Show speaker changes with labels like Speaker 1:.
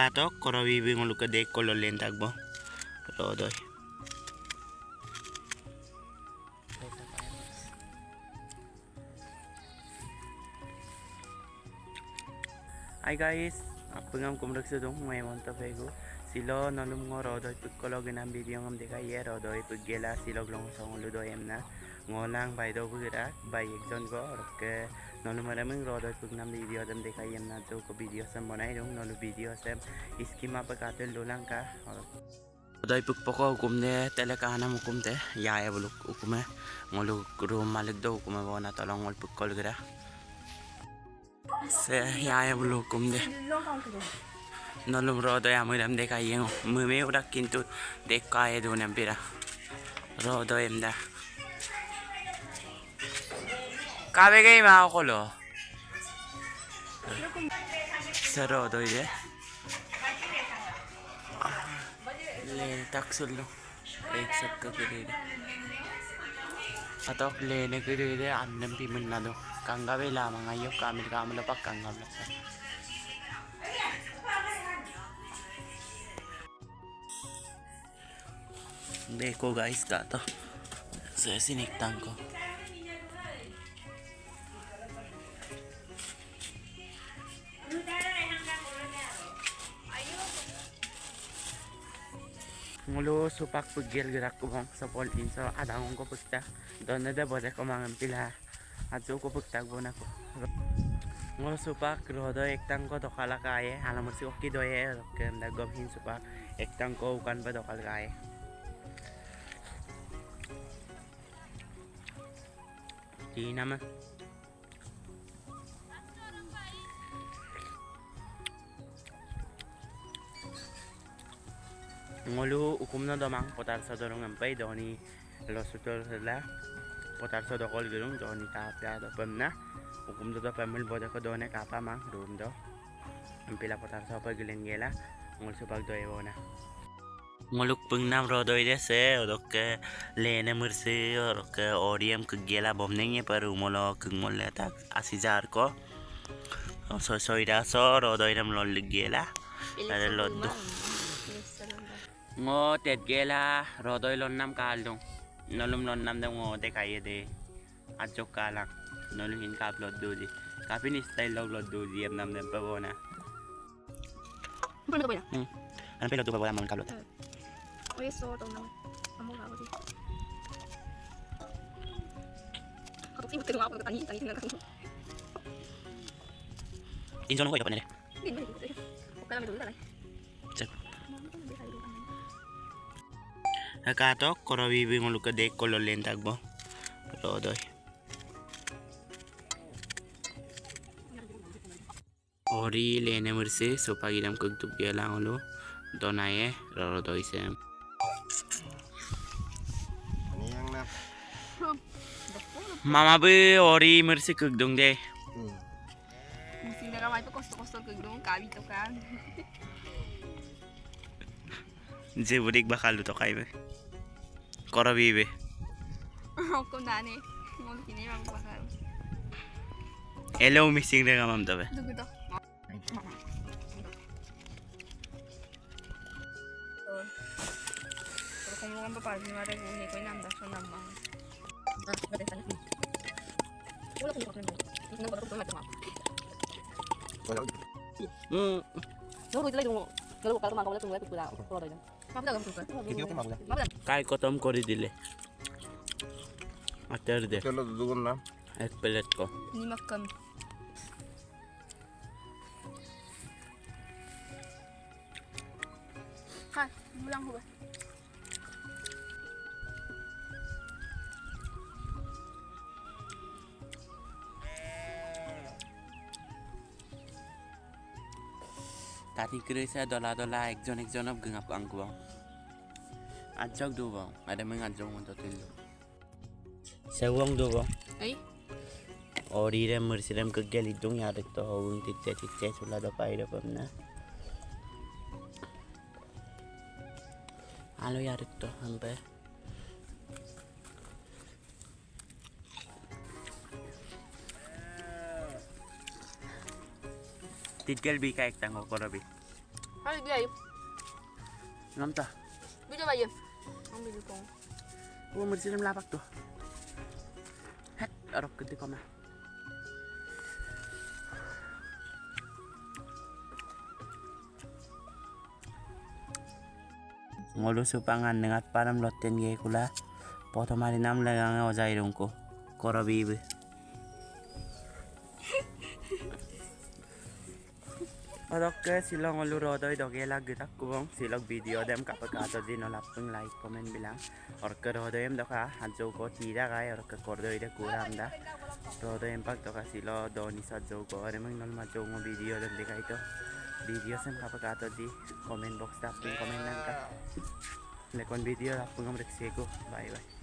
Speaker 1: Nakatok, korawiwi ng luka de kololin tagbo. Rodoy. Hi guys, pengam kumrak sedung may monta pego. Silo nalum ngo rodoy pagkolog ng video ngam dekaya rodoy paggela silog long song ludoy emna ngolang bay do bugirak bay ekjon go ke nalum maraming rodoy pagnam video dam dekaya emna jo ko video sam banai dong nalu video sam schema pagatel lulang ka rodoy pagpoko hukumne telekana hukumte yaya buluk hukume ngolu rum malik do hukume bona tolong ngol pagkol gira se yaya buluk hukumde nalum rodoy amoy dam dekaya ngo meme udak kintu dekaya do nampira rodoy emda kabe gay ma ako lo sa rodoy de le taksul lo ek sak ka kire atok le ne kire de annam pimun na do kanga be la mangayo kamil kamla pak kanga la देखो guys दाता से ऐसे निकतां को ngolo supak pugil gerak ko bang sa polin so adang ko pugta don na bode ko mangan pila ajo ko pugtag bona ko ngolo supak rodo ektang ko dokala kaye alam si okki doye kem da gobhin supak ektang ko ukan ba dokal kaye di nama ngolu ukum na domang potar sa dorong ampay doni losutor sila potar sa dokol gerung doni tapya do pemna ukum do pemil boda ko done kapa mang room do ampila potar sa pagilin gela ngol supag do evona ngoluk pengnam rodoy dese odok lene mursi orok oriam kegela bomnengnya paru molo kengol tak asijar ko so soida so rodoy nam lol gela ada loddo ngo tet gela rodoy lon nam kaldong nolum lon nam ngo de kaye de ajok kala nolum hin kap loddo di kapin style loddo di am nam dem pabona ano pelo tu pabona mon kalot Oye, so tong naman. Amo nga ako di. Ako sih betul ako tani na kan. Injon ko ipapan nila. Hindi ko. Kaya may dula lang. Check. Nakatok korawiwi ng luka de kololin tagbo. Rodoy. Ori lene murse so pagidam kugtub gelang lo. Donaye rodoy sem. Mama be ori mersi kegdong deh.
Speaker 2: Mesti dah ramai tu kosong kegdong kawi tu kan.
Speaker 1: Je budik bakal lu tokay be. Kora bibe.
Speaker 2: Aku dah ni, mau kini mau bakal.
Speaker 1: Hello missing deh ngamam tabe.
Speaker 2: Tunggu dah. Kalau kamu kan bapak ni ada ni kau nam dah so nam bang.
Speaker 1: Kai kotom kori dile. Ater deh.
Speaker 3: Kalau duduk na.
Speaker 1: Ek pelet ko.
Speaker 2: Ni makan. Hai, pulang gua.
Speaker 1: Tadi kira saya dola ekjon ob gengap angku bang. Ajak do bang, ada mengajak untuk tilu. Sewang do bang.
Speaker 2: Ay?
Speaker 1: Ori rem mersi rem kegel hidung ya ada to hong tice sulah do pai do pemna. Halo ya ada to sampai. Tidgal bi ka ektang ko korabi.
Speaker 2: Hai. lagi.
Speaker 1: Ngam ta.
Speaker 2: Video ba yun? Ang video ko.
Speaker 1: Umur sini melapak tuh. Het, arok gede koma. Ngolu supangan dengan param lotten gay kula. Poto mari nam lagang ozai rungko. Koro bibu. Oke, silong ngolu rodoi doge lagi tak kubong silong video dem kapag ato din olapeng like comment bilang. Orke rodoi em doka hajo ko tira kay orke kordoi de kuram da. Rodoi em pag doka silo doni sa jo ko are mang nol majo ngo video dem de kay to. Video sem kapag ato di comment box taping comment nang ka. Lekon video lapeng ngam rekseko. Bye bye.